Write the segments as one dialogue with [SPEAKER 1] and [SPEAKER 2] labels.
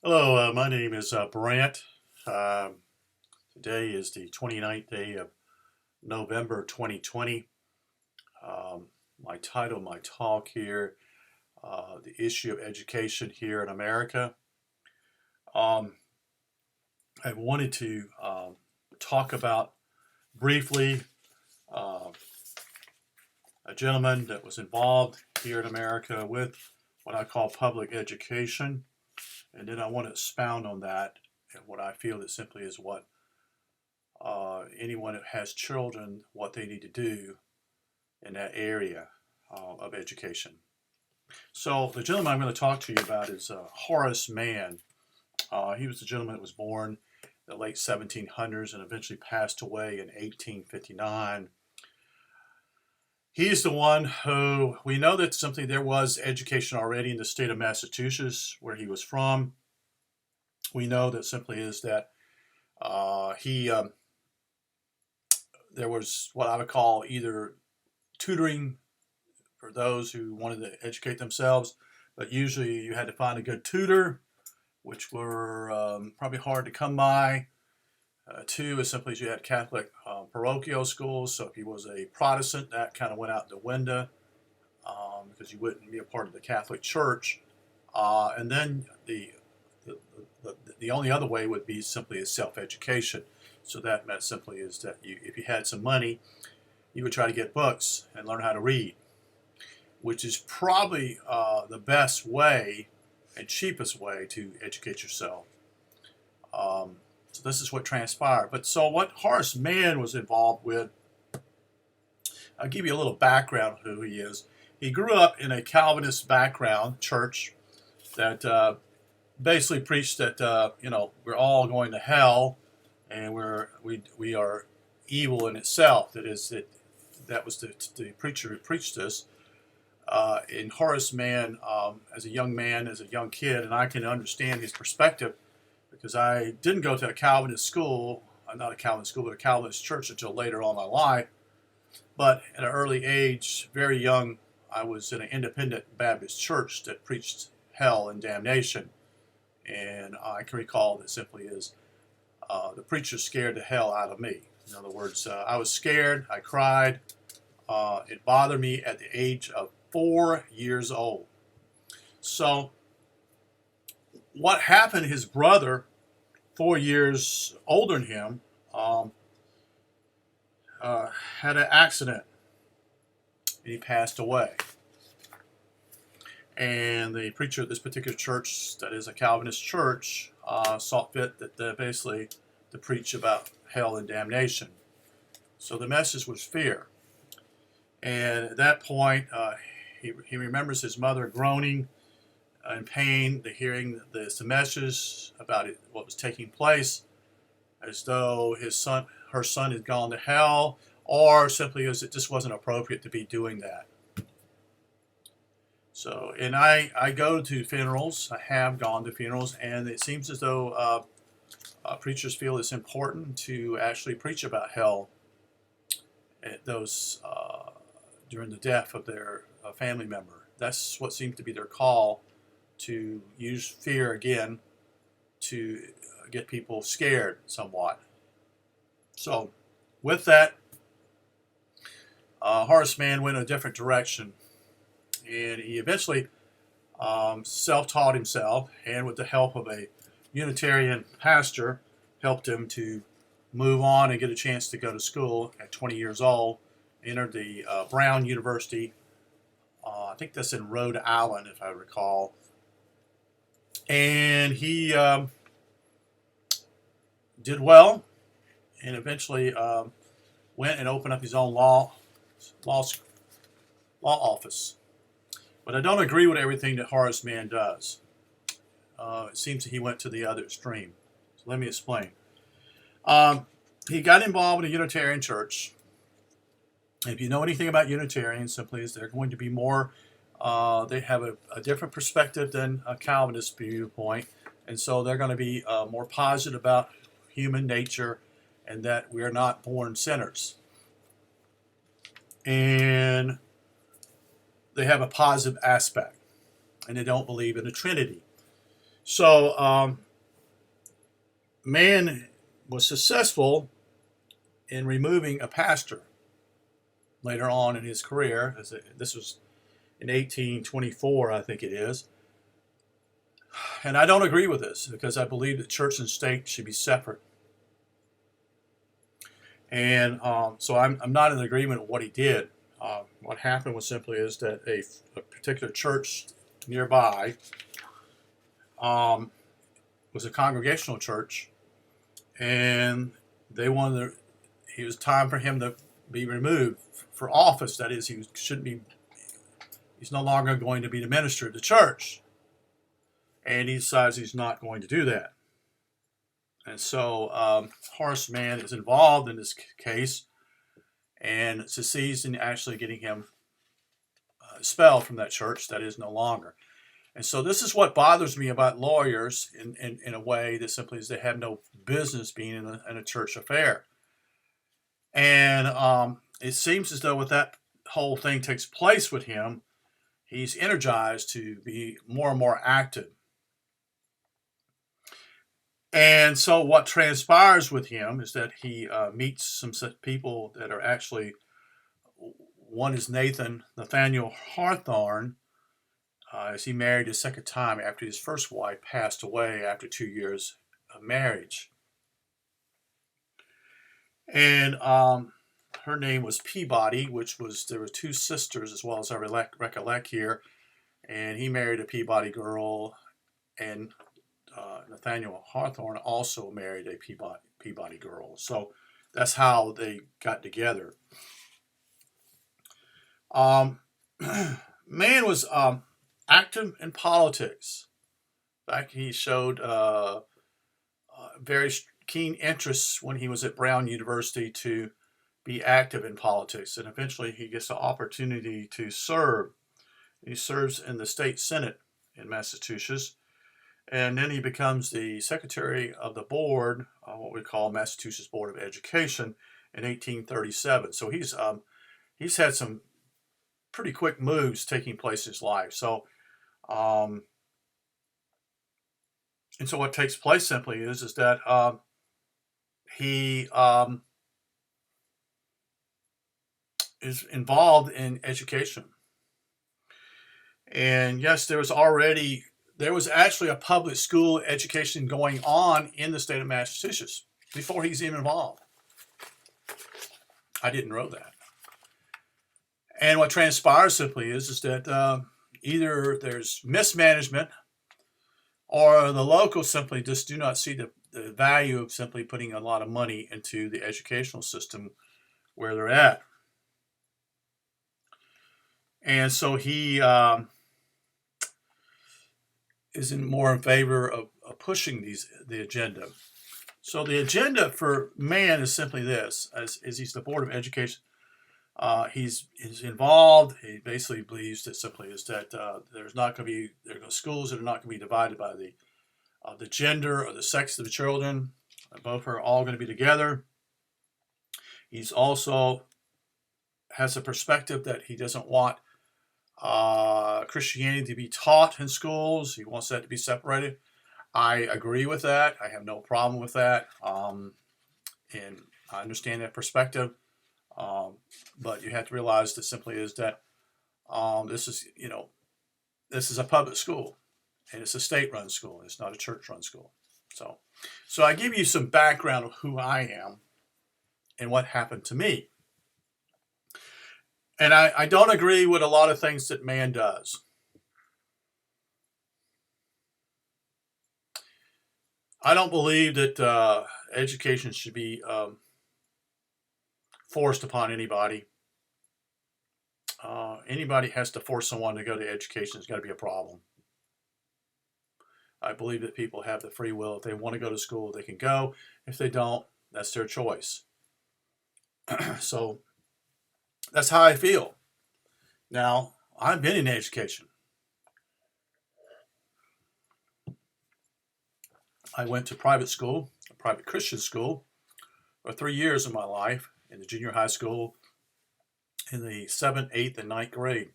[SPEAKER 1] Hello, my name is Brant. Um, Today is the 29th day of November 2020. Um, my title, my talk here, the issue of education here in America. Um, I wanted to talk about briefly uh, a gentleman that was involved here in America with what I call public education, and then I want to expound on that and what I feel that simply is what anyone that has children, what they need to do in that area of education. So the gentleman I'm going to talk to you about is Horace Mann. He was a gentleman that was born in the late 1700s and eventually passed away in 1859. He's the one who we know that simply there was education already in the state of Massachusetts, where he was from. We know that simply is that he there was what I would call either tutoring for those who wanted to educate themselves, but usually you had to find a good tutor, which were probably hard to come by. Two is simply you had Catholic parochial schools, so if you was a Protestant, that kind of went out the window because you wouldn't be a part of the Catholic Church. And then the, the only other way would be simply a self-education. So that meant simply is that if you had some money, you would try to get books and learn how to read, which is probably the best way and cheapest way to educate yourself. So this is what transpired. But so what Horace Mann was involved with, I'll give you a little background of who he is. He grew up in a Calvinist background church that basically preached that we're all going to hell and we are evil in itself. That was the preacher who preached this. In Horace Mann, as a young man, as a young kid, and I can understand his perspective because I didn't go to a Calvinist school, not a Calvinist school, but a Calvinist church until later on in my life. But at an early age, very young, I was in an independent Baptist church that preached hell and damnation. And I can recall that simply is the preacher scared the hell out of me. In other words, I was scared, I cried. It bothered me at the age of 4 years old. So, what happened? His brother, 4 years older than him, um, had an accident and he passed away. And the preacher at this particular church, that is a Calvinist church, saw fit that basically to preach about hell and damnation. So the message was fear. And at that point, he remembers his mother groaning in pain, hearing the message about what was taking place, as though her son had gone to hell, or simply as it just wasn't appropriate to be doing that. So, and I go to funerals. I have gone to funerals, and it seems as though preachers feel it's important to actually preach about hell at those during the death of their family member. That's what seems to be their call, to use fear again to get people scared somewhat. So, with that, Horace Mann went in a different direction, and he eventually self-taught himself, and with the help of a Unitarian pastor, helped him to move on and get a chance to go to school at 20 years old. Entered the Brown University. I think that's in Rhode Island, if I recall. And he did well, and eventually went and opened up his own law office. But I don't agree with everything that Horace Mann does. It seems that he went to the other extreme. So let me explain. He got involved in a Unitarian church. If you know anything about Unitarians, simply is they're going to be more, they have a different perspective than a Calvinist viewpoint. And so they're going to be more positive about human nature and that we are not born sinners. And they have a positive aspect. And they don't believe in the Trinity. So, man was successful in removing a pastor later on in his career. This was in 1824, I think it is. And I don't agree with this because I believe that church and state should be separate. And so I'm not in agreement with what he did. What happened was simply is that a particular church nearby was a congregational church, and they wanted to, it was time for him to be removed for office. That is, he shouldn't be. He's no longer going to be the minister of the church, and he decides he's not going to do that. And so Horace Mann is involved in this case and succeeds in actually getting him expelled from that church. That is no longer. And so this is what bothers me about lawyers in a way that simply is they have no business being in a church affair. And it seems as though with that whole thing takes place with him, he's energized to be more and more active. And so what transpires with him is that he meets some people that are actually, one is Nathaniel Hawthorne, as he married a second time after his first wife passed away after 2 years of marriage. And her name was Peabody, there were two sisters as well as I recollect here. And he married a Peabody girl, and Nathaniel Hawthorne also married a Peabody girl. So that's how they got together. Mann was active in politics. In fact, he showed very keen interest when he was at Brown University to be active in politics. And eventually he gets the opportunity to serve. He serves in the state senate in Massachusetts. And then he becomes the secretary of the board, what we call Massachusetts Board of Education, in 1837. So he's had some pretty quick moves taking place in his life. So, and so what takes place simply is that he is involved in education. And yes, there was actually a public school education going on in the state of Massachusetts before he's even involved. I didn't know that. And what transpires simply is that either there's mismanagement or the locals simply just do not see the value of simply putting a lot of money into the educational system where they're at. And so he is more in favor of pushing the agenda. So the agenda for Mann is simply this: as he's the Board of Education, he's involved. He basically believes that simply is that there's not going to be schools that are not going to be divided by the gender or the sex of the children. Both are all going to be together. He's also has a perspective that he doesn't want Christianity to be taught in schools. He wants that to be separated. I agree with that. I have no problem with that. And I understand that perspective. But you have to realize that simply is that this is a public school, and it's a state-run school. It's not a church-run school. So I give you some background of who I am and what happened to me. And I don't agree with a lot of things that Mann does. I don't believe that education should be forced upon anybody. Anybody has to force someone to go to education. It's got to be a problem. I believe that people have the free will. If they want to go to school, they can go. If they don't, that's their choice. So that's how I feel. Now, I've been in education. I went to private school, a private Christian school, for 3 years of my life in the junior high school in the 7th, 8th, and 9th grade.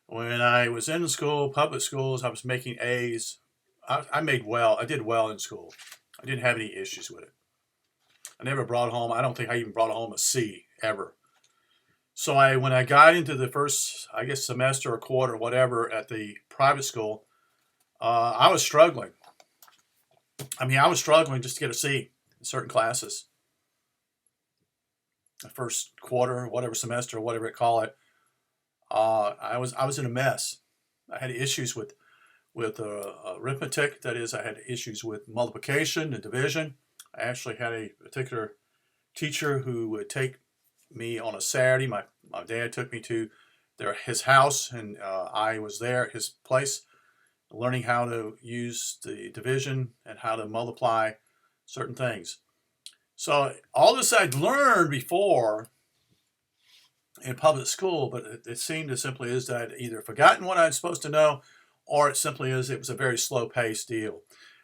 [SPEAKER 1] When I was in school, public schools, I was making A's I made well. I did well in school. I didn't have any issues with it. I never brought home. I don't think I even brought home a C ever. So when I got into the first, I guess, semester or quarter, whatever, at the private school, I was struggling. I mean, I was struggling just to get a C in certain classes. The first quarter, whatever semester, whatever you call it, I was in a mess. I had issues with arithmetic. That is, I had issues with multiplication and division. I actually had a particular teacher who would take me on a Saturday. My dad took me to his house, and I was there at his place, learning how to use the division and how to multiply certain things. So all this I'd learned before in public school, but it seemed as simply as that I'd either forgotten what I was supposed to know, or it simply is it was a very slow-paced deal.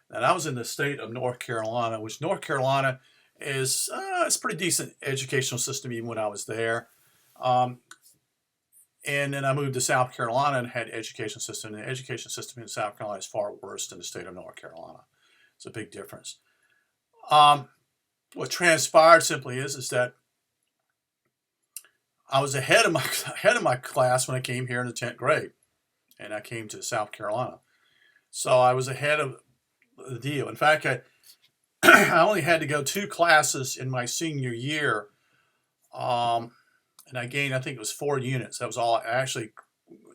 [SPEAKER 1] And I was in the state of North Carolina, which North Carolina is it's a pretty decent educational system even when I was there. Um, and then I moved to South Carolina and had education system. And the education system in South Carolina is far worse than the state of North Carolina. It's a big difference. What transpired simply is that I was ahead of my ahead of my class when I came here in the 10th grade, and I came to South Carolina. So I was ahead of the deal. In fact, I only had to go 2 classes in my senior year, and I gained, I think it was 4 units. That was all. Actually,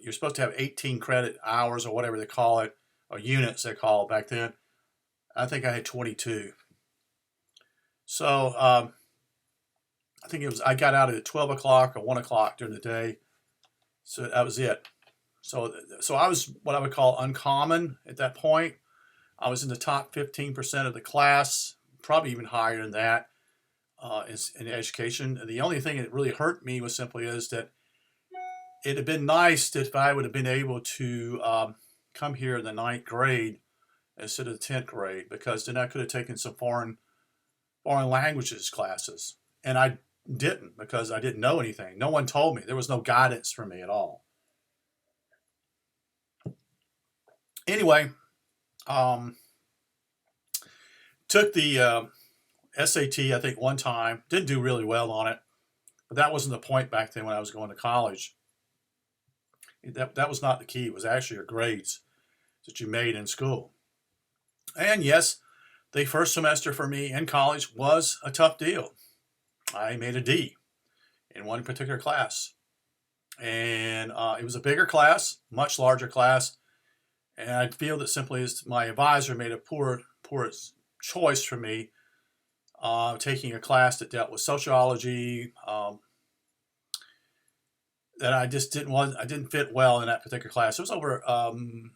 [SPEAKER 1] you're supposed to have 18 credit hours or whatever they call it, or units they call it back then. I think I had 22. So I think I got out at 12 o'clock or 1 o'clock during the day. So that was it. So I was what I would call uncommon at that point. I was in the top 15% of the class, probably even higher than that in education. And the only thing that really hurt me was simply is that it had been nice if I would have been able to come here in the 9th grade instead of the 10th grade, because then I could have taken some foreign languages classes. And I didn't, because I didn't know anything. No one told me. There was no guidance for me at all. Anyway, took the SAT, I think, one time. Didn't do really well on it, but that wasn't the point back then when I was going to college. That was not the key. It was actually your grades that you made in school. And yes, the first semester for me in college was a tough deal. I made a D in one particular class. And it was a bigger class, much larger class. And I feel that simply is my advisor made a poor choice for me, taking a class that dealt with sociology, that I just didn't fit well in that particular class. It was over,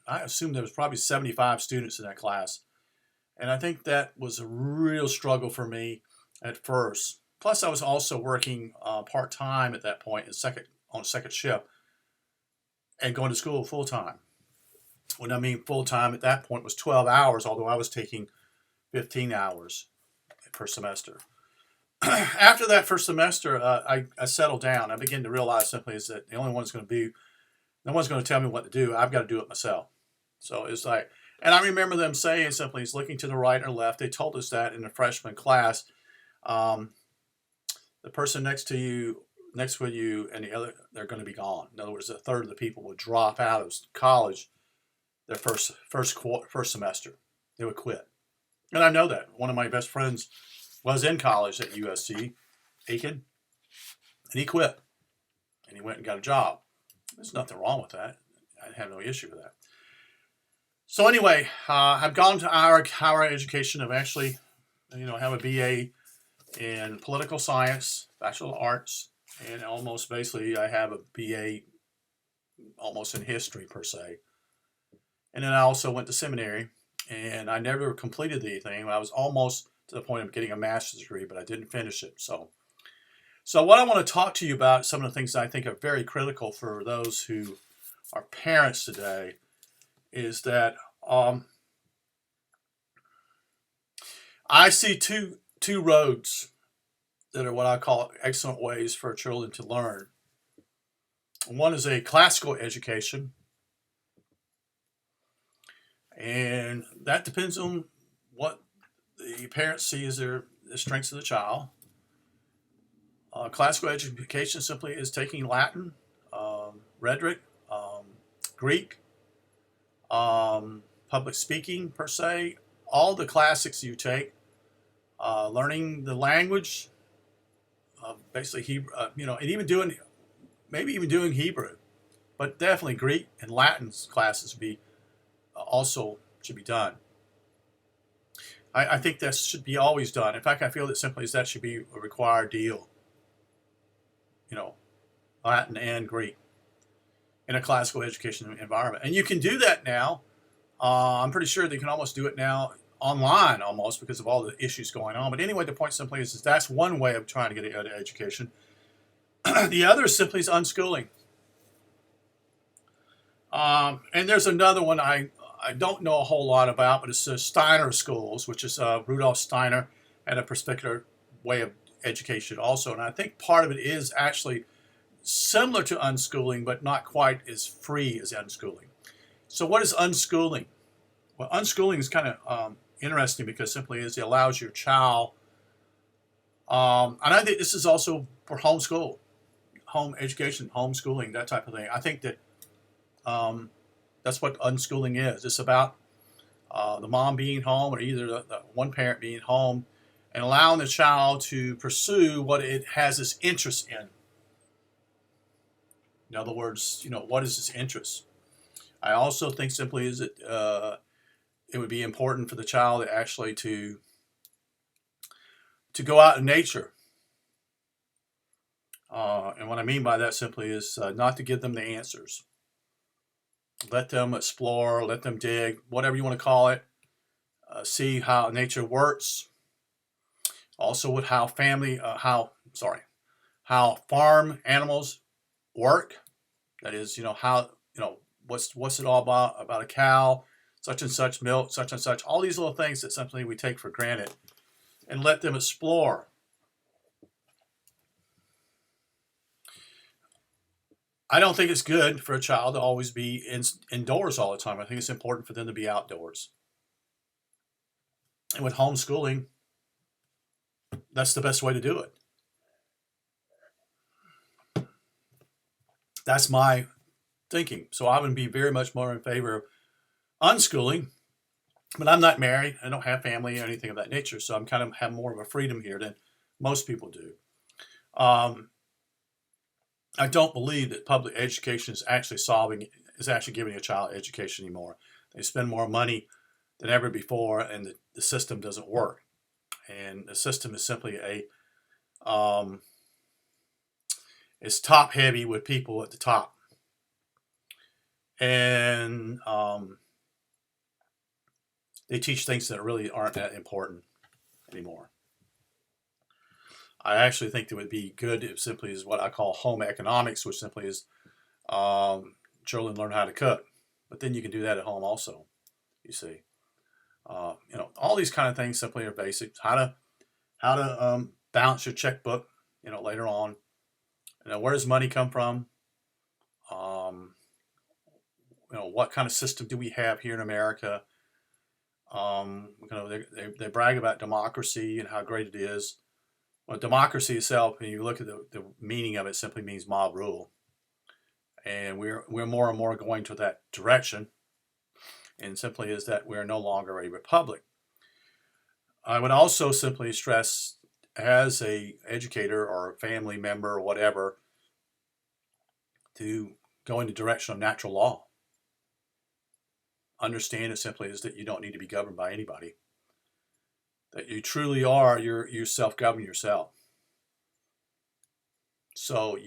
[SPEAKER 1] I assume there was probably 75 students in that class. And I think that was a real struggle for me at first. Plus, I was also working part-time at that point on second shift and going to school full-time. When I mean full-time at that point was 12 hours, although I was taking 15 hours per semester. After that first semester, I settled down. I began to realize simply is that no one's going to tell me what to do. I've got to do it myself. So it's like, and I remember them saying simply, is looking to the right or left. They told us that in the freshman class. The person next with you, and the other, they're going to be gone. In other words, a third of the people would drop out of college their first semester. They would quit. And I know that. One of my best friends was in college at USC, Aiken, and he quit. And he went and got a job. There's nothing wrong with that. I have no issue with that. So anyway, I've gone to our higher education. I've actually, have a BA in political science, Bachelor of Arts, and almost basically I have a BA almost in history per se. And then I also went to seminary, and I never completed anything. I was almost to the point of getting a master's degree, but I didn't finish it. So what I want to talk to you about, some of the things that I think are very critical for those who are parents today, is that I see two roads that are what I call excellent ways for children to learn. One is a classical education, And that depends on what the parents see as the strengths of the child. Classical education simply is taking Latin, rhetoric, Greek, public speaking per se, all the classics you take, learning the language, basically Hebrew, and even doing maybe even doing Hebrew, but definitely Greek and Latin classes be also should be done. I think that should be always done. In fact, I feel that simply as that should be a required deal. Latin and Greek in a classical education environment, and you can do that now. I'm pretty sure they can almost do it now online almost because of all the issues going on. But anyway, the point simply is that's one way of trying to get an education. The other simply is unschooling. And there's another one I don't know a whole lot about, but it's Steiner schools, which is Rudolf Steiner had a particular way of education also. And I think part of it is actually similar to unschooling, but not quite as free as unschooling. So what is unschooling? Well, unschooling is kind of interesting because simply is it allows your child, and I think this is also for homeschool, home education, homeschooling, that type of thing. I think that that's what unschooling is. It's about the mom being home or either the one parent being home and allowing the child to pursue what it has its interest in. In other words, what is its interest? I also think simply is that it would be important for the child actually to go out in nature. And what I mean by that simply is not to give them the answers. Let them explore, let them dig, whatever you want to call it. See how nature works. Also with how how farm animals work. That is, how, what's it all about a cow, such and such milk, such and such, all these little things that simply we take for granted, and let them explore. I don't think it's good for a child to always be indoors all the time. I think it's important for them to be outdoors. And with homeschooling, that's the best way to do it. That's my thinking. So I would be very much more in favor of unschooling, but I'm not married. I don't have family or anything of that nature. So I'm kind of have more of a freedom here than most people do. I don't believe that public education is actually giving a child education anymore. They spend more money than ever before, and the system doesn't work. And the system is simply it's top heavy with people at the top, and they teach things that really aren't that important anymore. I actually think it would be good if simply is what I call home economics, which simply is children learn how to cook, but then you can do that at home also. You see, all these kind of things simply are basic. How to balance your checkbook, later on. Where does money come from? What kind of system do we have here in America? They brag about democracy and how great it is. Well, democracy itself, when you look at the meaning of it, simply means mob rule, and we're more and more going to that direction. And simply is that we're no longer a republic. I would also simply stress, as a educator or a family member or whatever, to go in the direction of natural law. Understand it simply is that you don't need to be governed by anybody. That you truly are, you self-govern yourself. So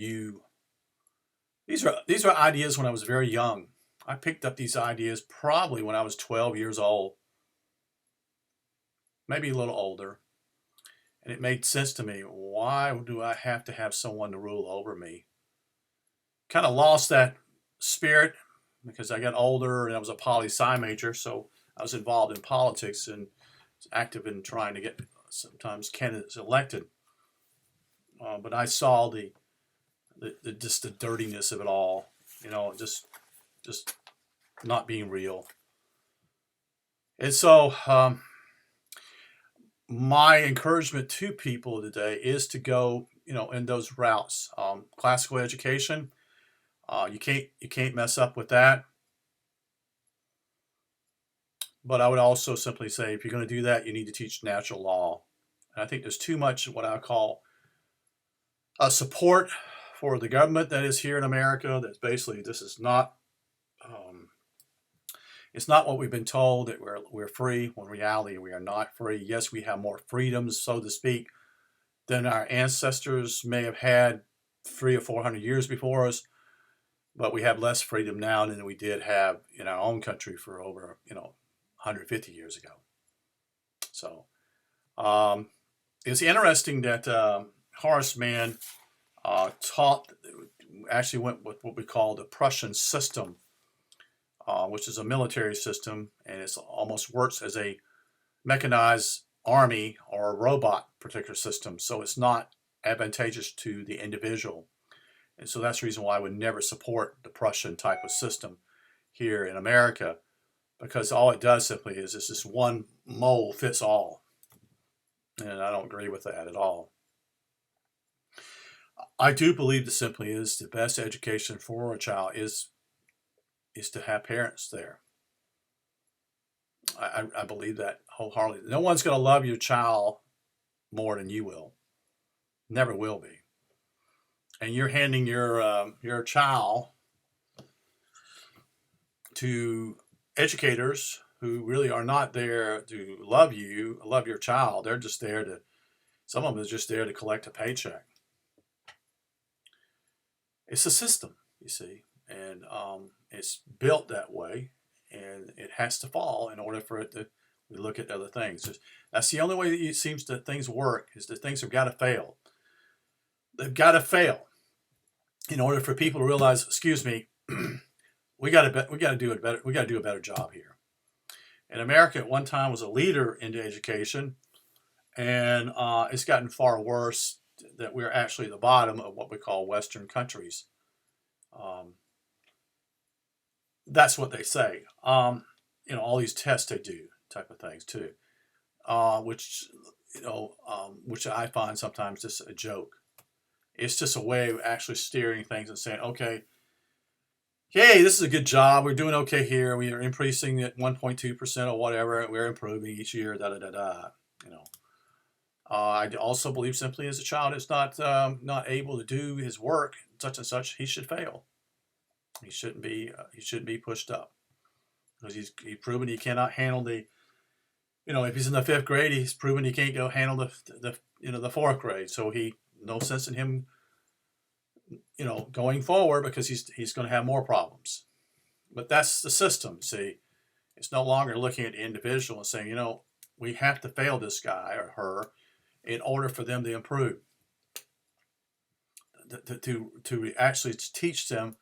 [SPEAKER 1] these are ideas when I was very young. I picked up these ideas probably when I was 12 years old, maybe a little older. And it made sense to me. Why do I have to have someone to rule over me? Kind of lost that spirit because I got older and I was a poli-sci major, so I was involved in politics and active in trying to get sometimes candidates elected. But I saw the just the dirtiness of it all, just not being real. And so, my encouragement to people today is to go, in those routes. Classical education, you can't mess up with that. But I would also simply say, if you're going to do that, you need to teach natural law. And I think there's too much what I call support for the government that is here in America. That's basically, this is not. It's not what we've been told, that we're free. When in reality we are not free. Yes, we have more freedoms, so to speak, than our ancestors may have had 300 or 400 years before us, but we have less freedom now than we did have in our own country for over 150 years ago. So it's interesting that Horace Mann actually went with what we call the Prussian system, which is a military system, and it almost works as a mechanized army or a robot particular system. So it's not advantageous to the individual. And so that's the reason why I would never support the Prussian type of system here in America, because all it does simply is it's just one mold fits all. And I don't agree with that at all. I do believe that simply is the best education for a child is to have parents there. I believe that wholeheartedly. No one's going to love your child more than you will. Never will be. And you're handing your child to educators who really are not there to love your child. They're just there to. Some of them is just there to collect a paycheck. It's a system, you see, and it's built that way, and it has to fall in order for it to. We look at other things. That's the only way that it seems that things work, is that things have got to fail. They've got to fail in order for people to realize, excuse me, we got to do it better. We got to do a better job here. And America at one time was a leader into education, and it's gotten far worse. That we're actually the bottom of what we call Western countries. That's what they say. All these tests they do, type of things too, which which I find sometimes just a joke. It's just a way of actually steering things and saying, okay, hey, this is a good job. We're doing okay here. We are increasing at 1.2% or whatever. We're improving each year. Da da da da. I also believe simply as a child is not able to do his work, such and such, he should fail. He shouldn't be pushed up, because he's proven he cannot handle the. If he's in the fifth grade, he's proven he can't go handle the fourth grade. So no sense in him, going forward, because he's going to have more problems. But that's the system. See, it's no longer looking at the individual and saying, we have to fail this guy or her in order for them to improve. To actually teach them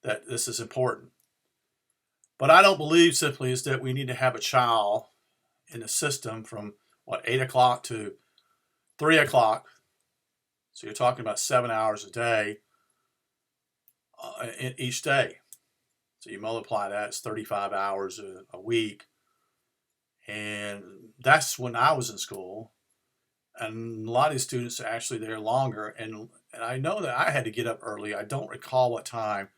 [SPEAKER 1] that this is important. But I don't believe simply is that we need to have a child in the system from 8 o'clock to 3 o'clock. So you're talking about 7 hours a day in each day. So you multiply that, it's 35 hours a week. And that's when I was in school. And a lot of these students are actually there longer. And I know that I had to get up early. I don't recall what time,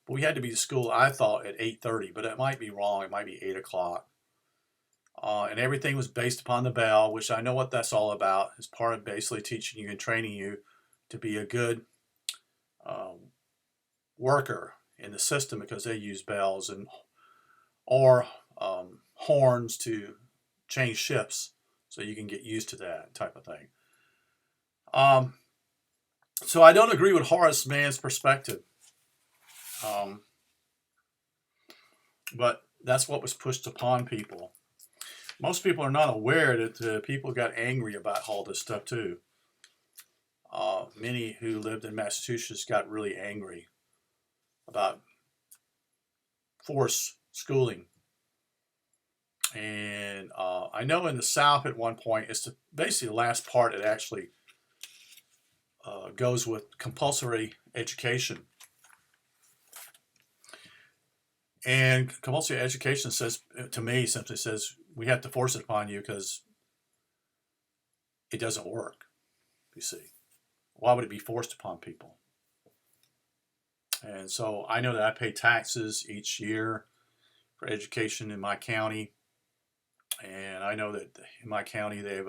[SPEAKER 1] but we had to be to school, I thought, at 8:30. But it might be wrong. It might be 8 o'clock. And everything was based upon the bell, which I know what that's all about. It's part of basically teaching you and training you to be a good worker in the system, because they use bells or horns to change shifts, so you can get used to that type of thing. So I don't agree with Horace Mann's perspective, but that's what was pushed upon people. Most people are not aware that people got angry about all this stuff too. Many who lived in Massachusetts got really angry about forced schooling. And I know in the South at one point, it's basically the last part it actually goes with compulsory education. And compulsory education says, to me, simply says, we have to force it upon you because it doesn't work, you see. Why would it be forced upon people? And so I know that I pay taxes each year for education in my county. And I know that in my county, they've,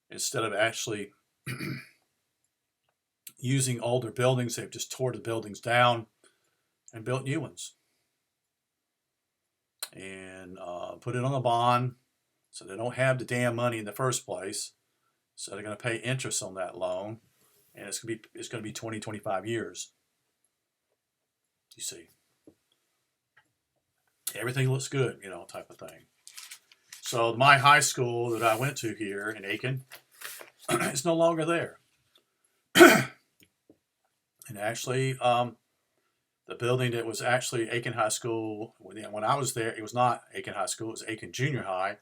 [SPEAKER 1] instead of actually using older buildings, they've just tore the buildings down and built new ones. And put it on a bond so they don't have the damn money in the first place. So they're going to pay interest on that loan. And it's going to be 20, 25 years. You see. Everything looks good, type of thing. So my high school that I went to here in Aiken is no longer there. And actually, the building that was actually Aiken High School, when I was there, it was not Aiken High School, it was Aiken Junior High.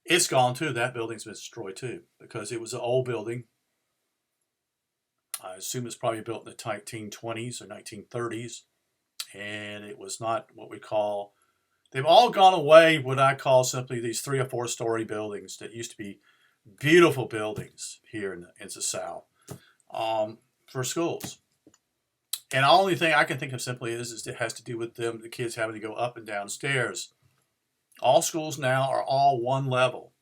[SPEAKER 1] It's gone too. That building's been destroyed too because it was an old building. I assume it's probably built in the 1920s or 1930s. And it was not what we call, they've all gone away, what I call simply these 3 or 4 story buildings that used to be beautiful buildings here in the South for schools. And the only thing I can think of simply is it has to do with the kids having to go up and down stairs. All schools now are all one level.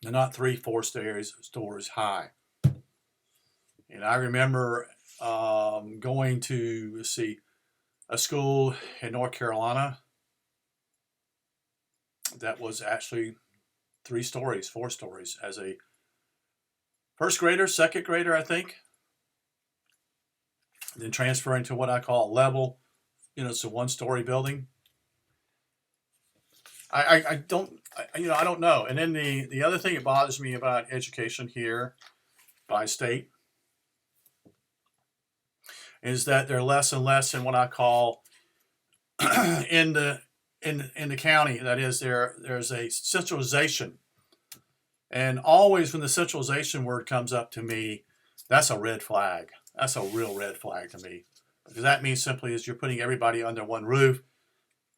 [SPEAKER 1] They're not 3, 4 stories high. And I remember going to a school in North Carolina that was actually 3 stories, 4 stories as a first grader, second grader, I think. Then transferring to what I call a level, it's a 1-story building. I don't know. And then the other thing that bothers me about education here by state is that they're less and less in what I call in the county. That is, there's a centralization, and always when the centralization word comes up to me, that's a red flag. That's a real red flag to me, because that means simply is you're putting everybody under one roof,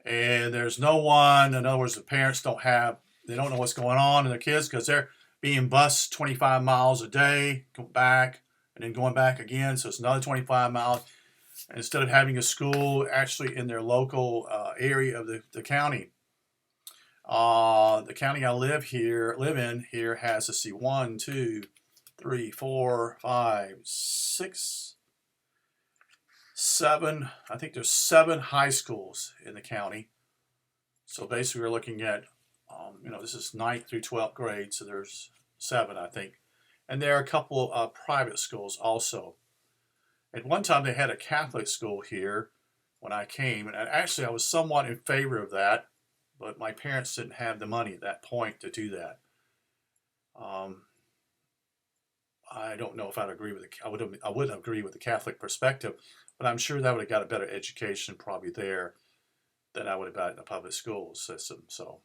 [SPEAKER 1] and there's no one. In other words, the parents don't know what's going on in their kids because they're being bused 25 miles a day, go back, and then going back again. So it's another 25 miles. Instead of having a school actually in their local area of the county. The county I live in here has, let's see, 1, 2, 3, 4, 5, 6, 7. I think there's 7 high schools in the county. So basically we're looking at, this is 9th through 12th grade. So there's 7, I think. And there are a couple of private schools also. At one time, they had a Catholic school here when I came, and actually I was somewhat in favor of that, but my parents didn't have the money at that point to do that. I don't know if I'd agree with I wouldn't agree with the Catholic perspective, but I'm sure that would have got a better education probably there than I would have got in the public school system. So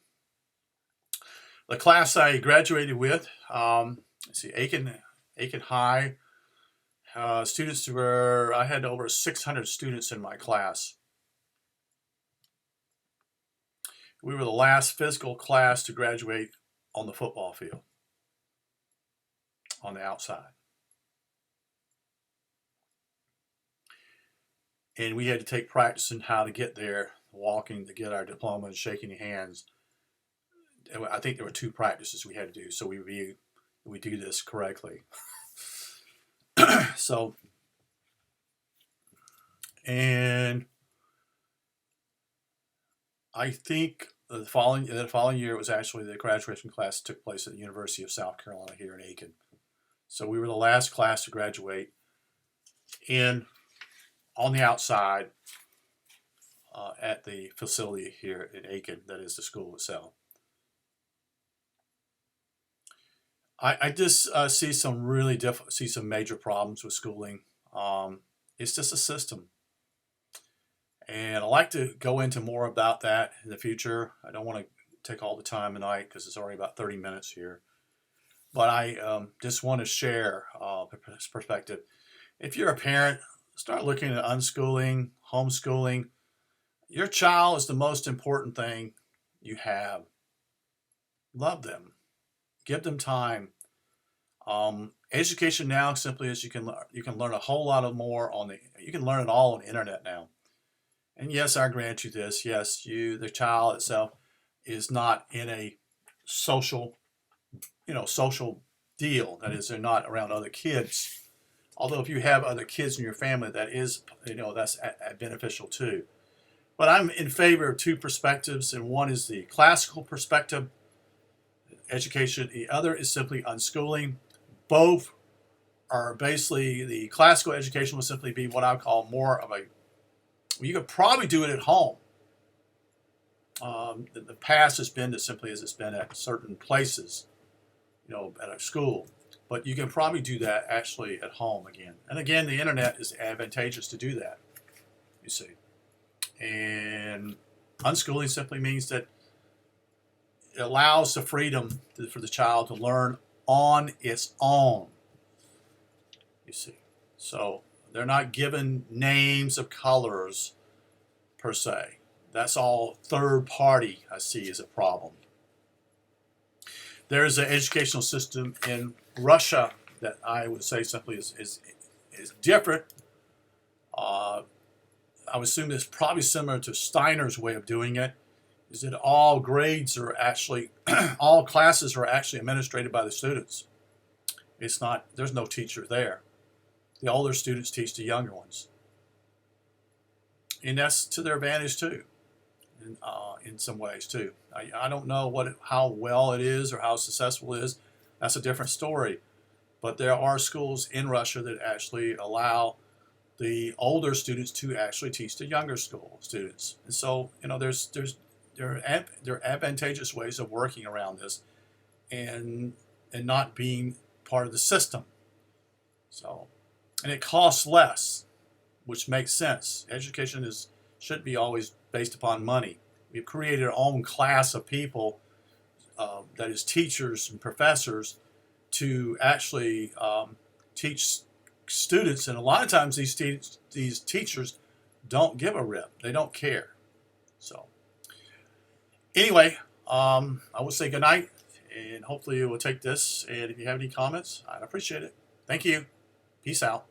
[SPEAKER 1] the class I graduated with, Aiken High. I had over 600 students in my class. We were the last physical class to graduate on the football field, on the outside. And we had to take practice in how to get there, walking to get our diploma and shaking hands. I think there were 2 practices we had to do, so we do this correctly. So, and I think the following year it was actually the graduation class that took place at the University of South Carolina here in Aiken. So we were the last class to graduate on the outside at the facility here in Aiken, that is the school itself. I just see some major problems with schooling. It's just a system. And I'd like to go into more about that in the future. I don't want to take all the time tonight because it's already about 30 minutes here. But I just want to share perspective. If you're a parent, start looking at unschooling, homeschooling. Your child is the most important thing you have. Love them. Give them time. Education now simply is you can learn a whole lot of more on you can learn it all on the internet now. And yes, I grant you this. Yes, the child itself is not in a social, social deal. That is, they're not around other kids. Although if you have other kids in your family, that is, that's beneficial too. But I'm in favor of two perspectives, and one is the classical perspective, education. The other is simply unschooling. Both are basically, the classical education will simply be what I call more of a, you could probably do it at home. The past has been as simply as it's been at certain places, at a school. But you can probably do that actually at home again. And again, the internet is advantageous to do that, you see. And unschooling simply means that it allows the freedom for the child to learn on its own, you see. So they're not given names of colors per se. That's all third party, I see, as a problem. There's an educational system in Russia that I would say simply is different. I would assume it's probably similar to Steiner's way of doing it, is that all grades are actually, all classes are actually administrated by the students. It's not, there's no teacher there. The older students teach the younger ones. And that's to their advantage too, in some ways too. I don't know how well it is or how successful it is. That's a different story. But there are schools in Russia that actually allow the older students to actually teach the younger school students. And so, there are advantageous ways of working around this and not being part of the system. So, and it costs less, which makes sense. Education should be always based upon money. We've created our own class of people, that is teachers and professors, to actually teach students. And a lot of times these teachers don't give a rip. They don't care. So anyway, I will say good night, and hopefully you will take this. And if you have any comments, I'd appreciate it. Thank you. Peace out.